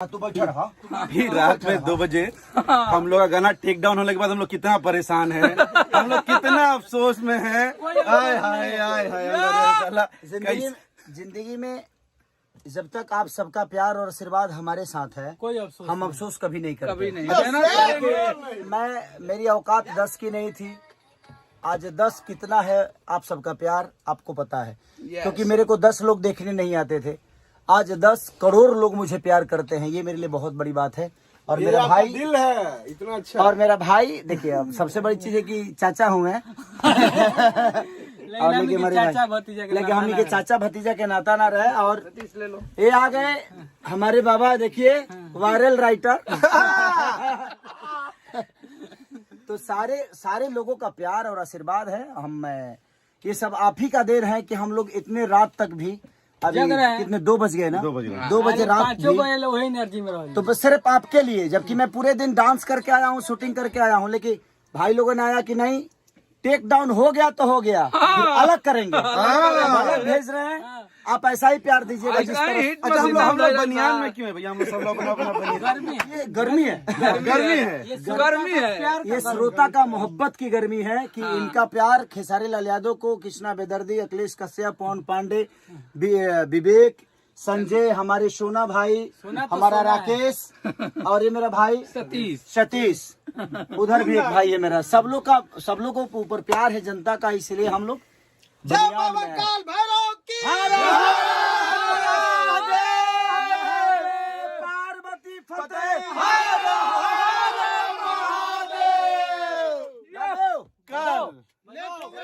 तू बैठा रहा। फिर रात में 2 बजे हम लोग का गाना टेक डाउन होने के बाद हम लोग कितना परेशान है, हम लोग कितना अफसोस में है। हाय हाय हाय हाय। जिंदगी में जब तक आप सबका प्यार और आशीर्वाद हमारे साथ है, कोई अफसोस हम अफसोस कभी नहीं करते। कभी नहीं। मेरी औकात 10 की नहीं थी, आज 10 कितना है आप सबका प्यार आपको पता है। क्योंकि मेरे को 10 लोग देखने नहीं आते थे, आज 10 करोड़ लोग मुझे प्यार करते हैं, ये मेरे लिए बहुत बड़ी बात है। और मेरा भाई दिल है इतना अच्छा। और मेरा भाई देखिए, अब सबसे बड़ी चीज है कि चाचा हूँ मैं। और लेकिन हमारे चाचा भाई, भतीजा के लेकिन हम के चाचा भतीजा के नाता ना रहे। और ये आ गए हमारे बाबा, देखिए वायरल राइटर। तो सारे लोगों का प्यार और आशीर्वाद है। ये सब आप ही का देर है कि हम लोग इतने रात तक भी, अभी कितने 2 बज गए ना, 2 बजे रात भी, वही एनर्जी में रहो। तो बस सिर्फ आपके लिए, जबकि मैं पूरे दिन डांस करके आया हूँ, शूटिंग करके आया हूँ, लेकिन भाई लोगों ने आया कि नहीं, टेक डाउन हो गया तो हो गया, फिर अलग करेंगे, अलग भेज रहे हैं। आप ऐसा ही प्यार दीजिएगा जिस तरह। अच्छा, हम लोग बनियान में क्यों है भैया? हम लोग सब लोग अपना बनियान। ये गर्मी है, गर्मी है। ये श्रोता का मोहब्बत की गर्मी है कि इनका प्यार खेसारी लाल यादव को, कृष्णा बेदर्दी, अखिलेश कश्यप, पवन पांडे, विवेक, संजय, हमारे सोना भाई, हमारा राकेश, और ये मेरा भाई सतीश, उधर भी एक भाई है मेरा। सब लोग को ऊपर प्यार है जनता का, इसलिए हम लोग बनियान में हैं।